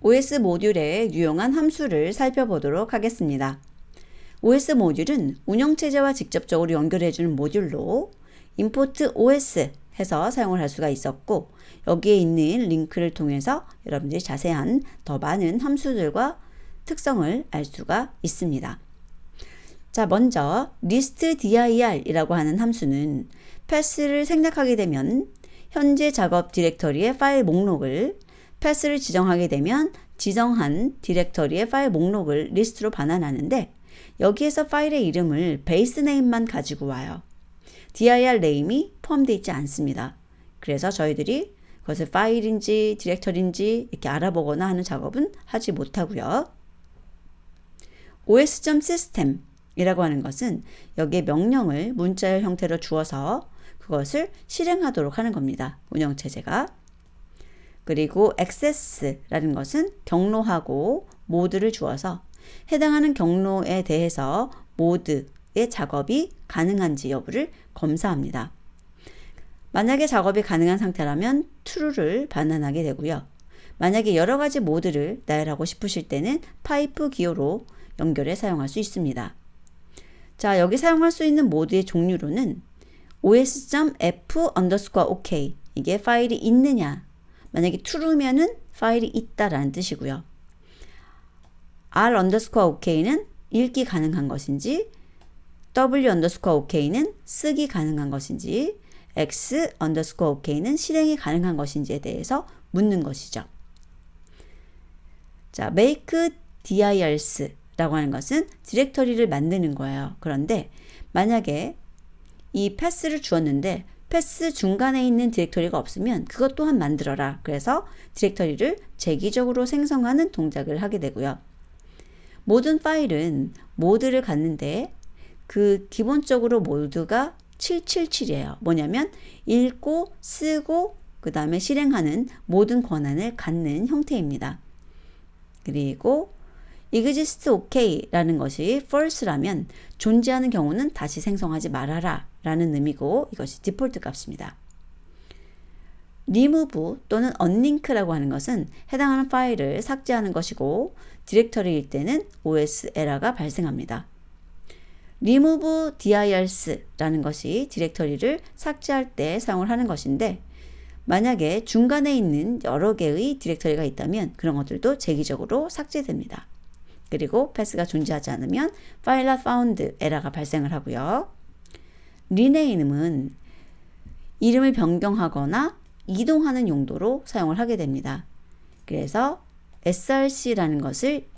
OS 모듈에 유용한 함수를 살펴보도록 하겠습니다. OS 모듈은 운영체제와 직접적으로 연결해주는 모듈로 import OS 해서 사용을 할 수가 있었고, 여기에 있는 링크를 통해서 여러분들이 자세한 더 많은 함수들과 특성을 알 수가 있습니다. 자, 먼저 listdir 이라고 하는 함수는 패스를 생략하게 되면 현재 작업 디렉터리의 파일 목록을, 패스를 지정하게 되면 지정한 디렉터리의 파일 목록을 리스트로 반환하는데, 여기에서 파일의 이름을 베이스 네임만 가지고 와요. dir 네임이 포함되어 있지 않습니다. 그래서 저희들이 그것을 파일인지 디렉터리인지 이렇게 알아보거나 하는 작업은 하지 못하고요. os.system 이라고 하는 것은 여기에 명령을 문자열 형태로 주어서 그것을 실행하도록 하는 겁니다. 운영체제가. 그리고 access라는 것은 경로하고 모드를 주어서 해당하는 경로에 대해서 모드의 작업이 가능한지 여부를 검사합니다. 만약에 작업이 가능한 상태라면 true를 반환하게 되고요. 만약에 여러 가지 모드를 나열하고 싶으실 때는 파이프 기호로 연결해 사용할 수 있습니다. 자, 여기 사용할 수 있는 모드의 종류로는 os.f_ok 이게 파일이 있느냐, 만약에 true면은 파일이 있다라는 뜻이고요. r_ok는 읽기 가능한 것인지, w_ok는 쓰기 가능한 것인지, x_ok는 실행이 가능한 것인지에 대해서 묻는 것이죠. 자, make dirs 라고 하는 것은 디렉터리를 만드는 거예요. 그런데 만약에 이 패스를 주었는데 패스 중간에 있는 디렉터리가 없으면 그것 또한 만들어라. 그래서 디렉터리를 재기적으로 생성하는 동작을 하게 되고요. 모든 파일은 모드를 갖는데 그 기본적으로 모드가 777이에요. 뭐냐면 읽고 쓰고 그 다음에 실행하는 모든 권한을 갖는 형태입니다. 그리고 exist ok 라는 것이 false라면 존재하는 경우는 다시 생성하지 말아라 라는 의미고, 이것이 디폴트 값입니다. remove 또는 unlink라고 하는 것은 해당하는 파일을 삭제하는 것이고, 디렉터리일 때는 os 에러가 발생합니다. remove dirs 라는 것이 디렉터리를 삭제할 때 사용을 하는 것인데, 만약에 중간에 있는 여러 개의 디렉터리가 있다면 그런 것들도 재기적으로 삭제됩니다. 그리고 패스가 존재하지 않으면 file not found 에러가 발생을 하고요. rename은 이름을 변경하거나 이동하는 용도로 사용을 하게 됩니다. 그래서 src라는 것을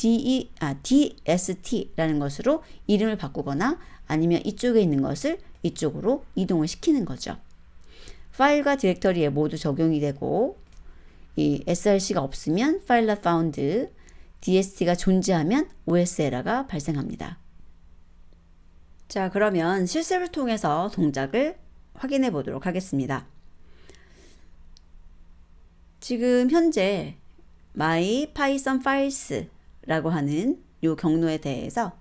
dst라는 것으로 이름을 바꾸거나 아니면 이쪽에 있는 것을 이쪽으로 이동을 시키는 거죠. 파일과 디렉터리에 모두 적용이 되고, 이 src가 없으면 file not found, dst가 존재하면 os 에러가 발생합니다. 자, 그러면 실습을 통해서 동작을 확인해 보도록 하겠습니다. 지금 현재 my python files 라고 하는 이 경로에 대해서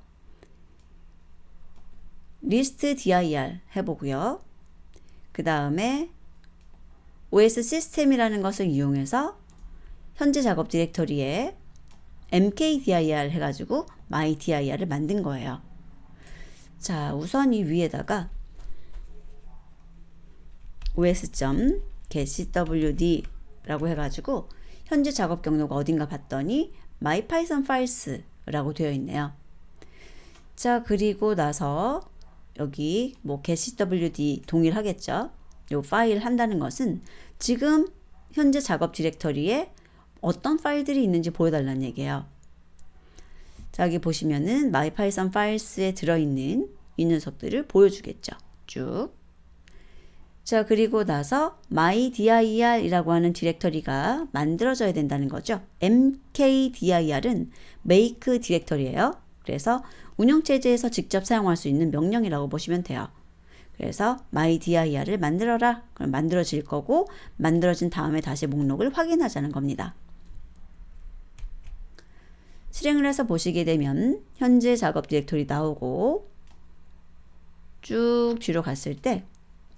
listdir 해보고요. 그 다음에 os system이라는 것을 이용해서 현재 작업 디렉터리에 mkdir 해가지고 mydir을 만든 거예요. 자, 우선 이 위에다가 os.getwd 라고 해가지고 현재 작업 경로가 어딘가 봤더니 mypythonfiles 라고 되어 있네요. 자, 그리고 나서 여기 뭐 getwd 동일하겠죠. 요 파일 한다는 것은 지금 현재 작업 디렉터리에 어떤 파일들이 있는지 보여달라는 얘기예요. 자, 여기 보시면은 mypythonfiles에 들어있는 이 녀석들을 보여주겠죠. 쭉. 자, 그리고 나서 mydir 이라고 하는 디렉터리가 만들어져야 된다는 거죠. mkdir은 make 디렉터리예요. 그래서 운영체제에서 직접 사용할 수 있는 명령이라고 보시면 돼요. 그래서 mydir을 만들어라. 그럼 만들어질 거고, 만들어진 다음에 다시 목록을 확인하자는 겁니다. 실행을 해서 보시게 되면 현재 작업 디렉터리 나오고, 쭉 뒤로 갔을 때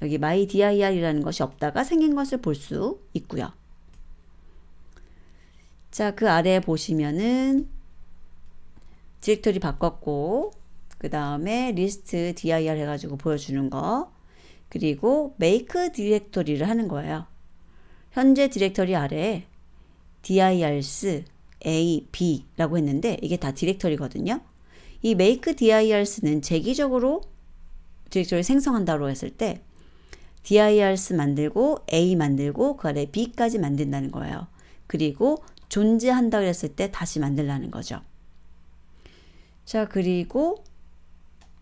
여기 mydir이라는 것이 없다가 생긴 것을 볼 수 있고요. 자, 그 아래에 보시면은 디렉토리 바꿨고, 그 다음에 리스트 dir 해가지고 보여주는 거, 그리고 make 디렉토리를 하는 거예요. 현재 디렉토리 아래에 dirs a, b라고 했는데 이게 다 디렉토리거든요. 이 make dirs는 재기적으로 디렉토리 생성한다고 했을 때 dirs 만들고 a 만들고 그 아래 b까지 만든다는 거예요. 그리고 존재한다고 했을 때 다시 만들라는 거죠. 자, 그리고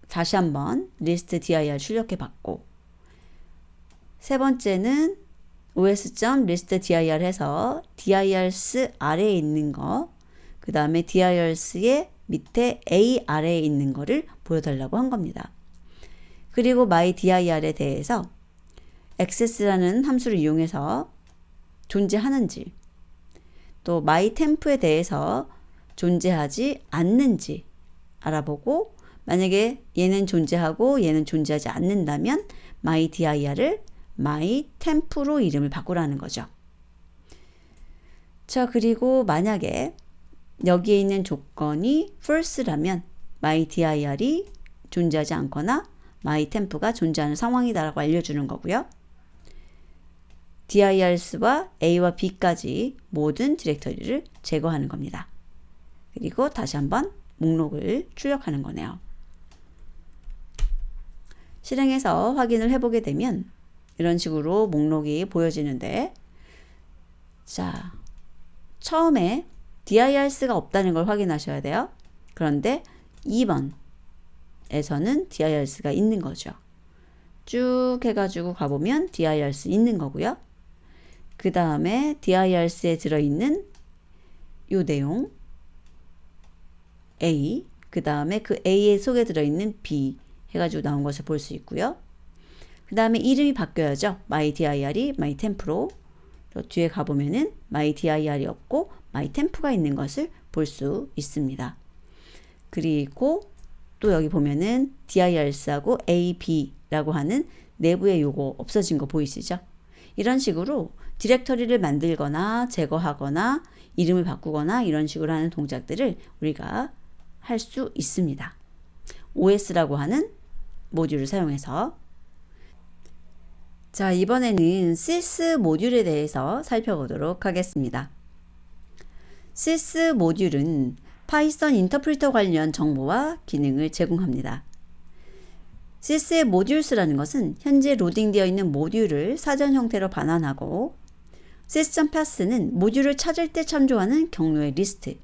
다시 한번 리스트 dir 출력해 봤고, 세 번째는 os.list dir 해서 dirs 아래에 있는 거, 그 다음에 dirs의 밑에 a 아래에 있는 거를 보여달라고 한 겁니다. 그리고 my dir에 대해서 access라는 함수를 이용해서 존재하는지, 또 my temp에 대해서 존재하지 않는지 알아보고, 만약에 얘는 존재하고 얘는 존재하지 않는다면 my dir을 my temp로 이름을 바꾸라는 거죠. 자, 그리고 만약에 여기에 있는 조건이 false라면 my dir이 존재하지 않거나 my temp가 존재하는 상황이다라고 알려주는 거고요. dirs와 a와 b까지 모든 디렉터리를 제거하는 겁니다. 그리고 다시 한번 목록을 출력하는 거네요. 실행해서 확인을 해보게 되면 이런 식으로 목록이 보여지는데, 자, 처음에 dirs가 없다는 걸 확인하셔야 돼요. 그런데 2번에서는 dirs가 있는 거죠. 쭉 해가지고 가보면 dirs 있는 거고요. 그 다음에 dirs에 들어있는 요 내용 A, 그 다음에 그 A의 속에 들어있는 B 해가지고 나온 것을 볼 수 있고요. 그 다음에 이름이 바뀌어야죠. my dir이 my temp로, 뒤에 가보면은 my dir이 없고 my temp가 있는 것을 볼 수 있습니다. 그리고 또 여기 보면은 dirs하고 a, b라고 하는 내부의 요거 없어진 거 보이시죠? 이런 식으로 디렉터리를 만들거나 제거하거나 이름을 바꾸거나 이런 식으로 하는 동작들을 우리가 할 수 있습니다. OS라고 하는 모듈을 사용해서. 자, 이번에는 sys 모듈에 대해서 살펴보도록 하겠습니다. sys 모듈은 파이썬 인터프리터 관련 정보와 기능을 제공합니다. sys의 모듈스라는 것은 현재 로딩되어 있는 모듈을 사전 형태로 반환하고, sys.path는 모듈을 찾을 때 참조하는 경로의 리스트,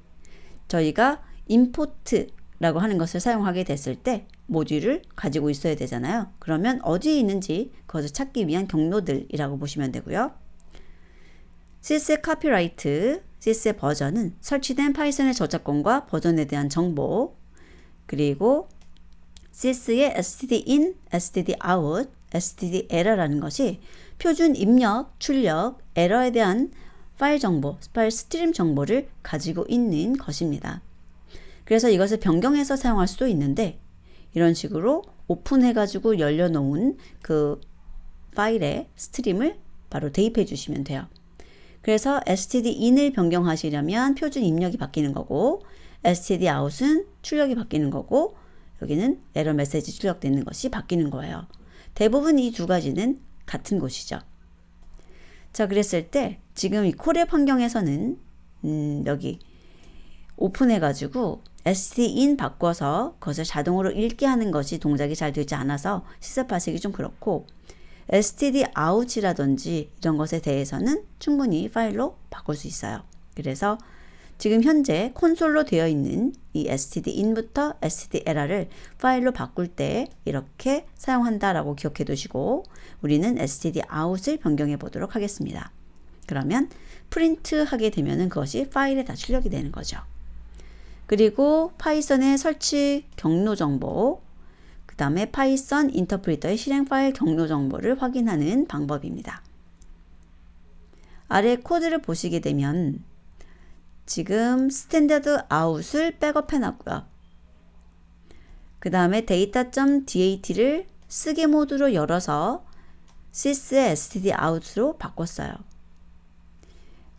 저희가 import라고 하는 것을 사용하게 됐을 때 모듈을 가지고 있어야 되잖아요. 그러면 어디에 있는지 그것을 찾기 위한 경로들이라고 보시면 되고요. sys의 카피라이트, sys의 버전은 설치된 파이썬의 저작권과 버전에 대한 정보, 그리고 sys의 stdin, stdout, stderror라는 것이 표준 입력, 출력, 에러에 대한 파일 정보, 파일 스트림 정보를 가지고 있는 것입니다. 그래서 이것을 변경해서 사용할 수도 있는데, 이런 식으로 오픈해가지고 열려놓은 그 파일의 스트림을 바로 대입해 주시면 돼요. 그래서 stdin을 변경하시려면 표준 입력이 바뀌는 거고, stdout은 출력이 바뀌는 거고, 여기는 에러 메시지 출력되는 것이 바뀌는 거예요. 대부분 이 두 가지는 같은 곳이죠. 자, 그랬을 때 지금 이 콜앱 환경에서는 여기 오픈해가지고 stdin 바꿔서 그것을 자동으로 읽게 하는 것이 동작이 잘 되지 않아서 시습하시기 좀 그렇고, stdout이라든지 이런 것에 대해서는 충분히 파일로 바꿀 수 있어요. 그래서 지금 현재 콘솔로 되어 있는 이 stdin부터 stderr를 파일로 바꿀 때 이렇게 사용한다라고 기억해 두시고, 우리는 stdout을 변경해 보도록 하겠습니다. 그러면 프린트 하게 되면은 그것이 파일에 다 출력이 되는 거죠. 그리고 파이썬의 설치 경로 정보, 그 다음에 파이썬 인터프리터의 실행 파일 경로 정보를 확인하는 방법입니다. 아래 코드를 보시게 되면 지금 스탠다드 아웃을 백업해 놨고요. 그 다음에 data.dat를 쓰기 모드로 열어서 sys의 stdout로 바꿨어요.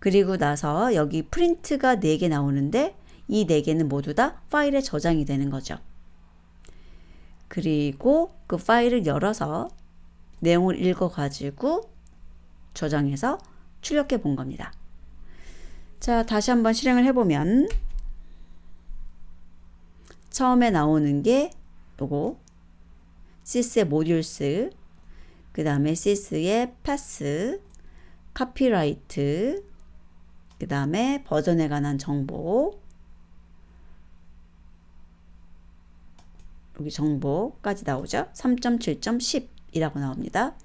그리고 나서 여기 프린트가 4개 나오는데 이 4개는 모두 다 파일에 저장이 되는 거죠. 그리고 그 파일을 열어서 내용을 읽어가지고 저장해서 출력해 본 겁니다. 자, 다시 한번 실행을 해보면 처음에 나오는 게 요거 sys의 모듈스, 그 다음에 sys의 path, 카피라이트, 그 다음에 버전에 관한 정보, 여기 정보까지 나오죠. 3.7.10이라고 나옵니다.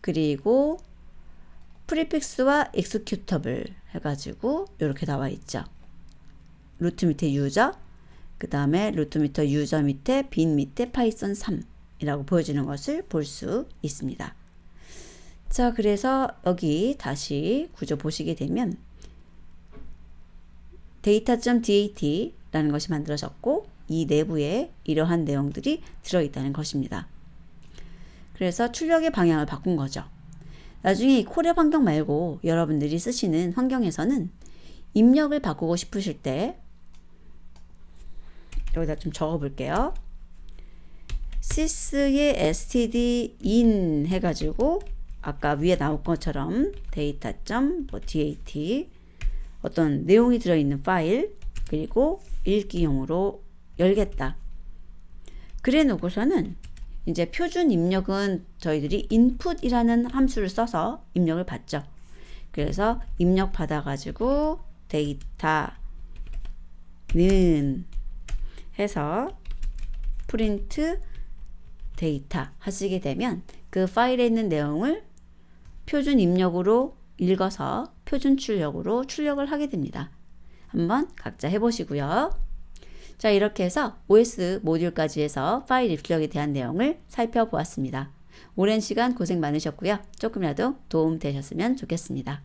그리고 프리픽스와 executable 해가지고 이렇게 나와 있죠. 루트 밑에 유저, 그 다음에 루트 밑에 유저 밑에 빈 밑에 파이썬 3이라고 보여지는 것을 볼 수 있습니다. 자, 그래서 여기 다시 구조 보시게 되면 data.dat라는 것이 만들어졌고 이 내부에 이러한 내용들이 들어있다는 것입니다. 그래서 출력의 방향을 바꾼 거죠. 나중에 이 콜앱 환경 말고 여러분들이 쓰시는 환경에서는 입력을 바꾸고 싶으실 때 여기다 좀 적어 볼게요. sys의 std in 해가지고 아까 위에 나올 것처럼 data.dat 어떤 내용이 들어있는 파일 그리고 읽기용으로 열겠다. 그래 놓고서는 이제 표준 입력은 저희들이 input이라는 함수를 써서 입력을 받죠. 그래서 입력 받아가지고 데이터는 해서 프린트 데이터 하시게 되면 그 파일에 있는 내용을 표준 입력으로 읽어서 표준 출력으로 출력을 하게 됩니다. 한번 각자 해보시고요. 자, 이렇게 해서 OS 모듈까지 해서 파일 입력에 대한 내용을 살펴보았습니다. 오랜 시간 고생 많으셨고요. 조금이라도 도움 되셨으면 좋겠습니다.